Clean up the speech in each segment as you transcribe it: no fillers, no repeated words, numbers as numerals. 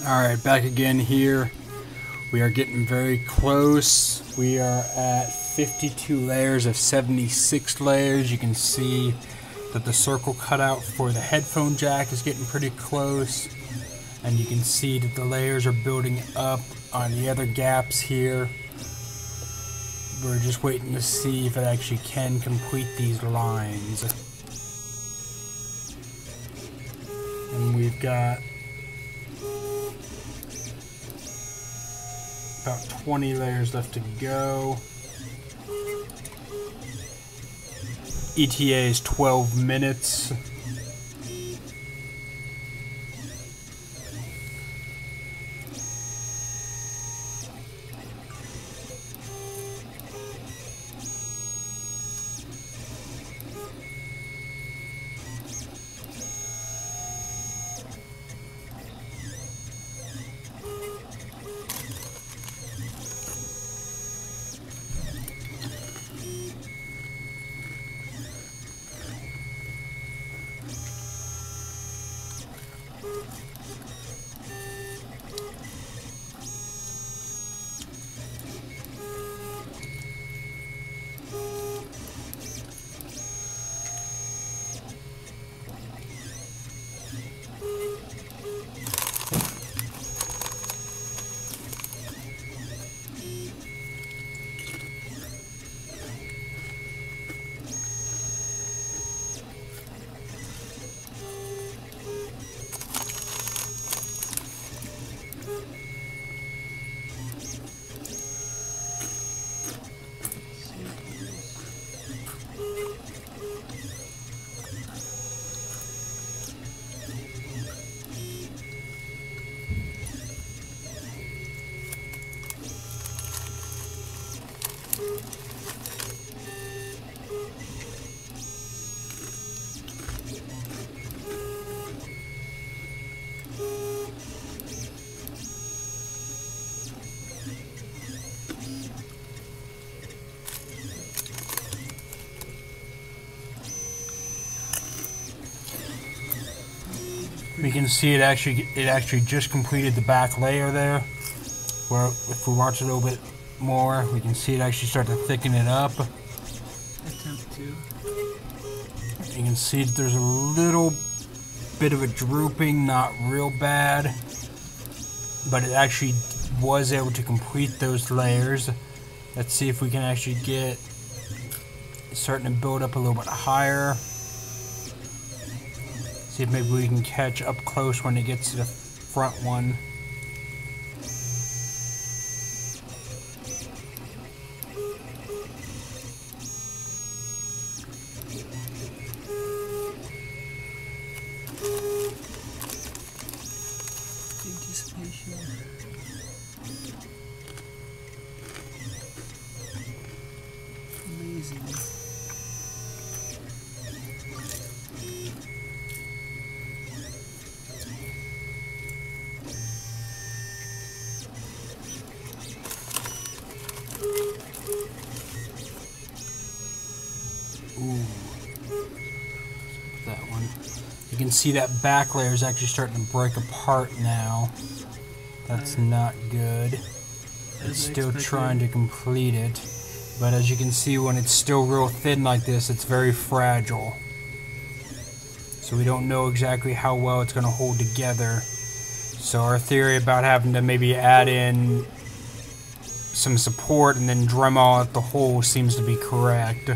Alright, back again here. We are getting very close. We are at 52 layers of 76 layers. You can see that the circle cutout for the headphone jack is getting pretty close. And you can see that the layers are building up on the other gaps here. We're just waiting to see if it actually can complete these lines. And we've got about 20 layers left to go. ETA is 12 minutes. We can see it actually just completed the back layer there. Where if we watch a little bit more, we can see it actually start to thicken it up. Attempt to. You can see that there's a little bit of a drooping, not real bad, but it actually was able to complete those layers. Let's see if we can actually get starting to build up a little bit higher. See if maybe we can catch up close when it gets to the front one. Anticipation. Amazing. Ooh. That one. You can see that back layer is actually starting to break apart now. That's not good. It's still trying to complete it. But as you can see, when it's still real thin like this, it's very fragile. So we don't know exactly how well it's going to hold together. So our theory about having to maybe add in some support and then Dremel at the hole seems to be correct.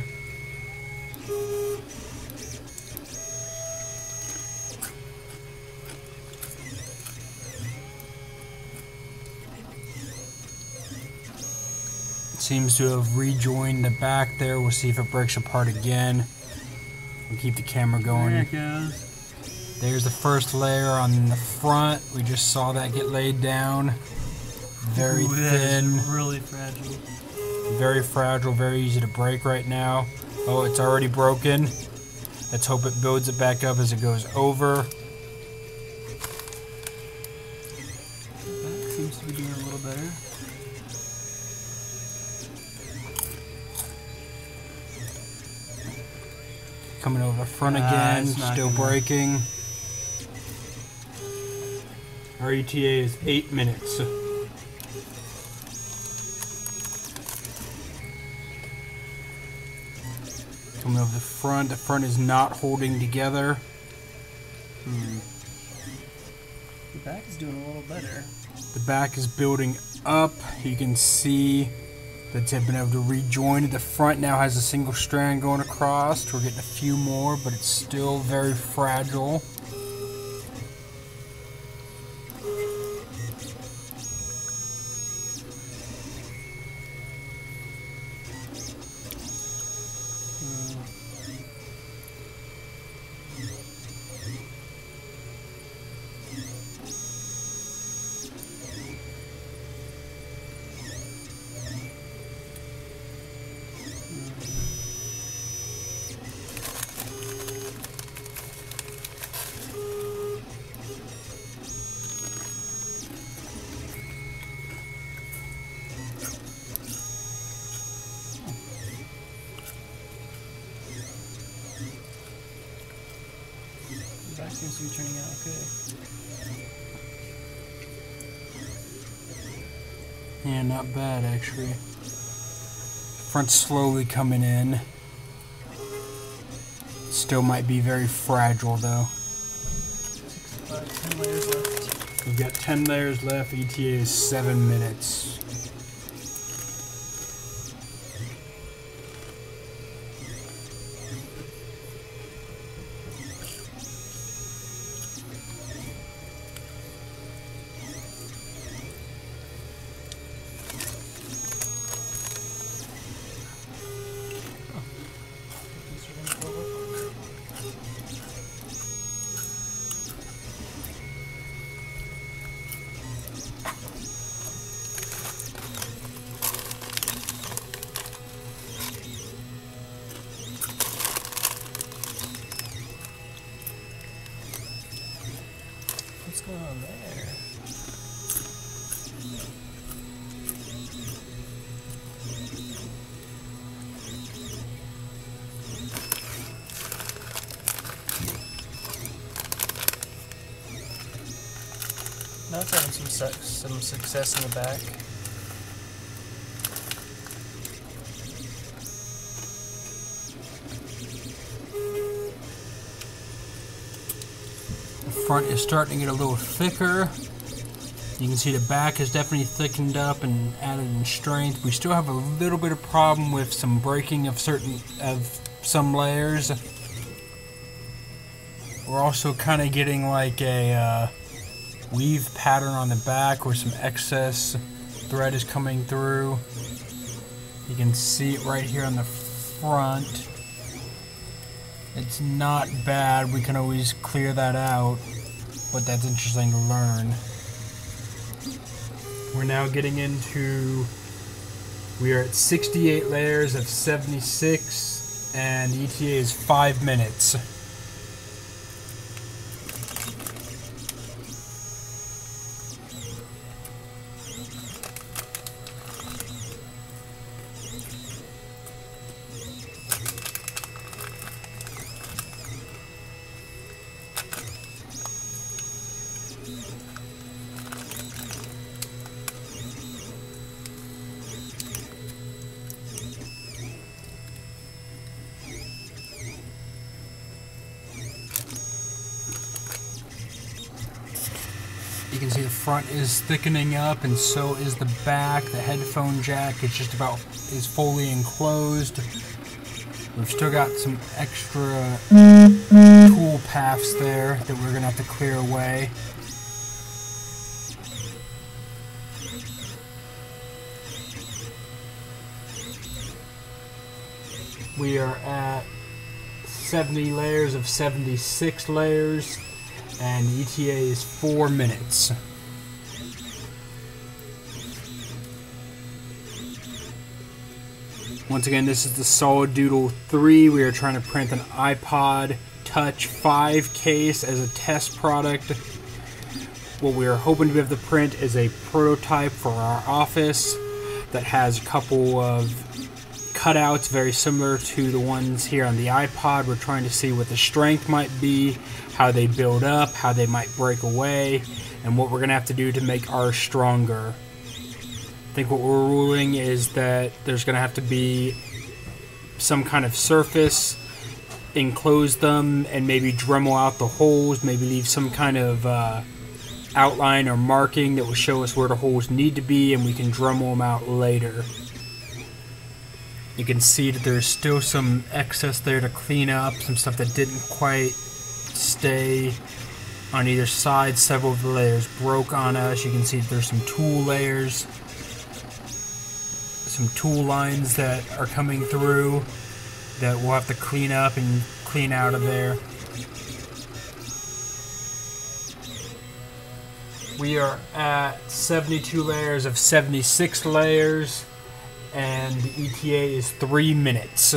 Seems to have rejoined the back there. We'll see if it breaks apart again. We'll keep the camera going. There it goes. There's the first layer on the front. We just saw that get laid down. Very thin. Really fragile. Very fragile, very easy to break right now. Oh, it's already broken. Let's hope it builds it back up as it goes over. The back seems to be doing a little better. Coming over the front again, still breaking. Our ETA is 8 minutes. Coming over the front is not holding together. The back is doing a little better. The back is building up. You can see that it's been able to rejoin. The front now has a single strand going across. We're getting a few more, but it's still very fragile. The back seems to be turning out okay. Yeah, not bad actually. Front's slowly coming in. Still might be very fragile though. 10 layers left. We've got 10 layers left. ETA is 7 minutes. What's going on there? Now it's having some success in the back. The front is starting to get a little thicker. You can see the back has definitely thickened up and added in strength. We still have a little bit of problem with some breaking of some layers. We're also kind of getting like a weave pattern on the back where some excess thread is coming through. You can see it right here on the front. It's not bad. We can always clear that out, but that's interesting to learn. We're now getting into, we are at 68 layers of 76, and ETA is 5 minutes. You can see the front is thickening up, and so is the back. The headphone jack is fully enclosed. We've still got some extra tool paths there that we're gonna have to clear away. We are at 70 layers of 76 layers. And the ETA is 4 minutes. Once again, this is the solidoodle 3. We are trying to print an iPod Touch 5 case as a test product. What we are hoping to be able to print is a prototype for our office that has a couple of cutouts very similar to the ones here on the iPod. We're trying to see what the strength might be, how they build up, how they might break away, and what we're going to have to do to make ours stronger. I think what we're ruling is that there's going to have to be some kind of surface, enclose them, and maybe Dremel out the holes, maybe leave some kind of outline or marking that will show us where the holes need to be, and we can Dremel them out later. You can see that there's still some excess there to clean up, some stuff that didn't quite stay on either side. Several of the layers broke on us. You can see that there's some tool layers, some tool lines that are coming through that we'll have to clean up and clean out of there. We are at 72 layers of 76 layers, and the ETA is 3 minutes.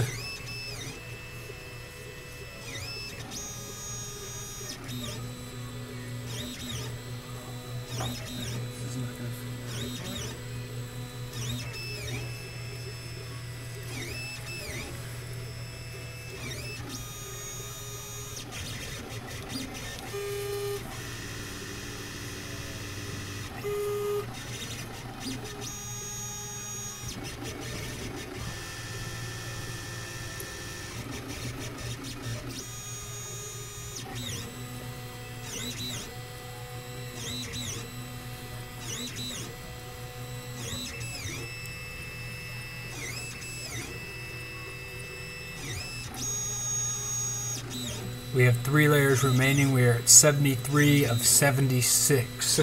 We have 3 layers remaining. We are at 73 of 76.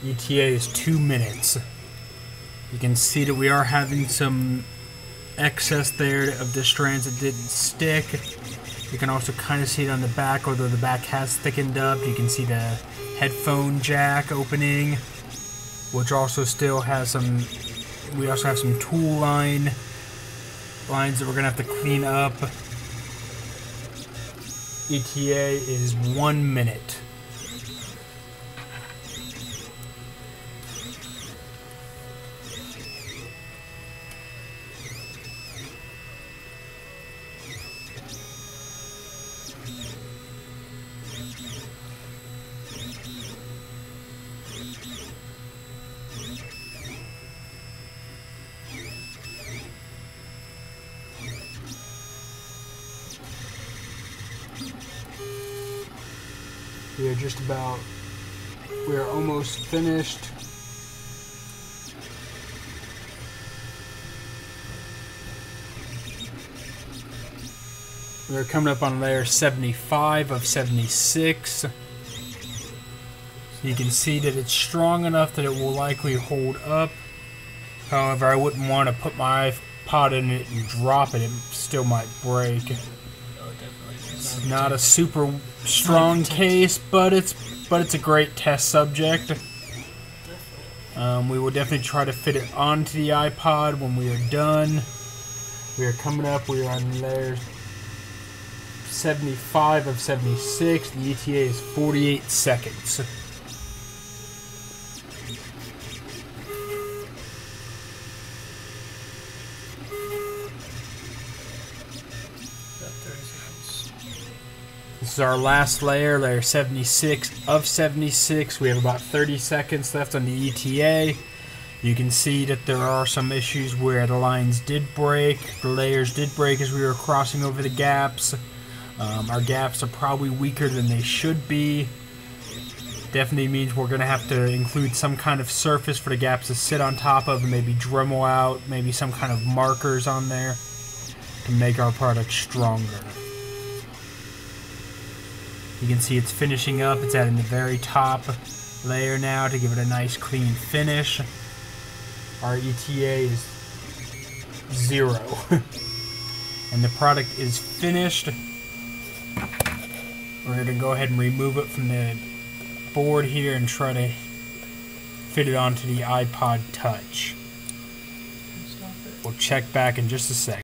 ETA is 2 minutes. You can see that we are having some excess there of the strands that didn't stick. You can also kind of see it on the back, although the back has thickened up. You can see the headphone jack opening, which also still has some. We also have some tool lines that we're gonna have to clean up. ETA is 1 minute. We are almost finished. We're coming up on layer 75 of 76. You can see that it's strong enough that it will likely hold up. However, I wouldn't want to put my iPod in it and drop it. It still might break. It's not a super strong case, but it's a great test subject. We will definitely try to fit it onto the iPod when we are done. We are coming up. We are on layer 75 of 76. The ETA is 48 seconds. This is our last layer, layer 76 of 76. We have about 30 seconds left on the ETA. You can see that there are some issues where the lines did break. The layers did break as we were crossing over the gaps. Our gaps are probably weaker than they should be. Definitely means we're going to have to include some kind of surface for the gaps to sit on top of, and maybe Dremel out, maybe some kind of markers on there to make our product stronger. You can see it's finishing up. It's at the very top layer now to give it a nice clean finish. Our ETA is 0. And the product is finished. We're going to go ahead and remove it from the board here and try to fit it onto the iPod Touch. We'll check back in just a sec.